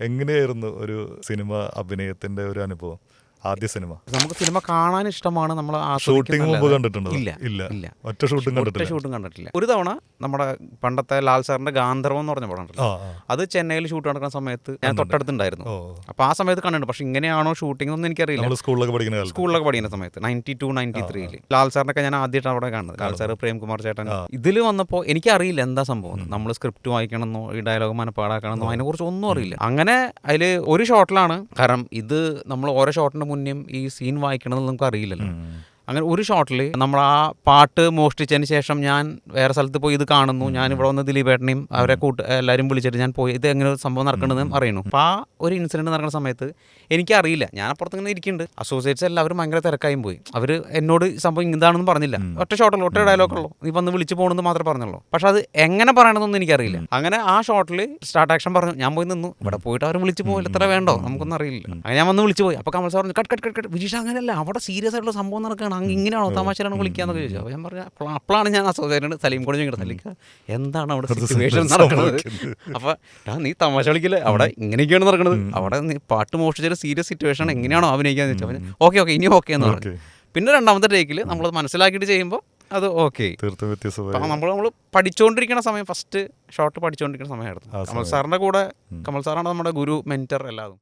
എങ്ങനെയായിരുന്നു ഒരു സിനിമ അഭിനയത്തിന്റെ ഒരു അനുഭവം? ആദ്യ സിനിമ നമുക്ക് സിനിമ കാണാൻ ഇഷ്ടമാണ്, നമ്മൾ ഷൂട്ടിംഗ് മുമ്പ് കണ്ടിട്ടുണ്ടോ? ഇല്ല ഇല്ല, ഇല്ല, ഒറ്റ ഷൂട്ടും കണ്ടിട്ടില്ല. ഒരു തവണ നമ്മുടെ പണ്ടത്തെ ലാൽ സാറിന്റെ ഗാന്ധർവം എന്ന് പറഞ്ഞ പടം ഉണ്ടല്ലോ, അത് ചെന്നൈയിൽ ഷൂട്ട് നടക്കുന്ന സമയത്ത് ഞാൻ തൊട്ടടുത്തുണ്ടായിരുന്നു. അപ്പോൾ ആ സമയത്ത് കണ്ടിട്ടുണ്ട്. പക്ഷെ ഇങ്ങനെയാണോ ഷൂട്ടിംഗ് ഒന്നും എനിക്കറിയില്ല. സ്കൂളിലൊക്കെ പഠിക്കുന്ന സമയത്ത് 92, 93 ലാൽ സാറിനൊക്കെ ഞാൻ ആദ്യമായിട്ട് അവിടെ കാണുന്നത്. ലാൽ സാർ, പ്രേംകുമാർ ചേട്ടൻ. ഇതിൽ വന്നപ്പോൾ എനിക്കറിയില്ല എന്താ സംഭവം. നമ്മൾ സ്ക്രിപ്റ്റ് വായിക്കണമെന്നോ ഈ ഡയലോഗ് മനപ്പാടാക്കണമെന്നോ അതിനെക്കുറിച്ച് ഒന്നും അറിയില്ല. അങ്ങനെ അതിൽ ഒരു ഷോട്ടിലാണ്, കാരണം ഇത് നമ്മൾ ഓരോ ഷോട്ടിന് മുന്നേ ഈ സീൻ വായിക്കണമെന്ന് നമുക്ക് അറിയില്ലല്ലോ. അങ്ങനെ ഒരു ഷോട്ടിൽ നമ്മൾ ആ പാട്ട് മോഷ്ടിച്ചതിന് ശേഷം ഞാൻ വേറെ സ്ഥലത്ത് പോയി ഇത് കാണുന്നു. ഞാൻ ഇവിടെ വന്ന് ദിലീപേട്ടനെയും അവരെ എല്ലാവരും വിളിച്ചിട്ട് ഞാൻ പോയി ഇത് എങ്ങനെ സംഭവം നടക്കണമെന്ന് അറിയണു. അപ്പോൾ ആ ഒരു ഇൻസിഡൻറ്റ് നടക്കുന്ന സമയത്ത് എനിക്കറിയില്ല. ഞാൻ അപ്പുറത്ത് ഇങ്ങനെ ഇരിക്കുന്നുണ്ട്. അസോസിയേറ്റ്സ് എല്ലാവരും ഭയങ്കര തിരക്കായും പോയി. അവർ എന്നോട് സംഭവം ഇതാണെന്ന് പറഞ്ഞില്ല. ഒറ്റ ഷോട്ടുള്ളൂ, ഒറ്റ ഡയലോഗുള്ളൂ, നീ വന്ന് വിളിച്ച് പോകണമെന്ന് മാത്രമേ പറഞ്ഞുള്ളൂ. പക്ഷെ അത് എങ്ങനെ പറയണമെന്നൊന്നും എനിക്കറിയില്ല. അങ്ങനെ ആ ഷോട്ടിൽ സ്റ്റാർട്ട് ആക്ഷൻ പറഞ്ഞു. ഞാൻ പോയി നിന്നു. ഇവിടെ പോയിട്ട് അവർ വിളിച്ച് പോയില്ല, എത്ര വേണ്ടോ നമുക്കൊന്നും അറിയില്ല. അങ്ങനെ ഞാൻ വന്ന് വിളിച്ച് പോയി. അപ്പോൾ കമൽ സാർ പറഞ്ഞു കട്ട് വിജീഷ് അങ്ങനെയല്ല, അവിടെ സീരിയസ് ആയിട്ടുള്ള സംഭവം നടക്കുകയാണ്, ഇങ്ങനെയാണോ തമാശയിലാണ് വിളിക്കാന്നൊക്കെ ചോദിച്ചു. അപ്പോൾ ഞാൻ പറഞ്ഞു അപ്പോഴാണ് ഞാൻ അസോസിയേറ്റ് സലീം കൂടെ ചോദിക്കുന്നത്, സലീം എന്താണ് അവിടെ സിറ്റുവേഷൻ നടക്കുന്നത്? അപ്പോൾ നീ തമാശ കളിക്കില്ല, അവിടെ ഇങ്ങനെയൊക്കെയാണ് നടക്കുന്നത്, അവിടെ നീ പാട്ട് മോഷ്ടിച്ചൊരു സീരിയസ് സിറ്റുവേഷൻ എങ്ങനെയാണോ അഭിനയിക്കാന്ന് ചോദിച്ചാൽ ഓക്കെ ഇനി ഓക്കെ എന്ന് പറഞ്ഞു. പിന്നെ രണ്ടാമത്തെ ടേക്കിൽ നമ്മളത് മനസ്സിലാക്കിയിട്ട് ചെയ്യുമ്പോൾ അത് ഓക്കെ. നമ്മൾ പഠിച്ചുകൊണ്ടിരിക്കുന്ന സമയം, ഫസ്റ്റ് ഷോട്ട് പഠിച്ചുകൊണ്ടിരിക്കുന്ന സമയമായിരുന്നു. കമൽ സാറിൻ്റെ കൂടെ, കമൽ സാറാണ് നമ്മുടെ ഗുരു, മെൻറ്റർ എല്ലാതും.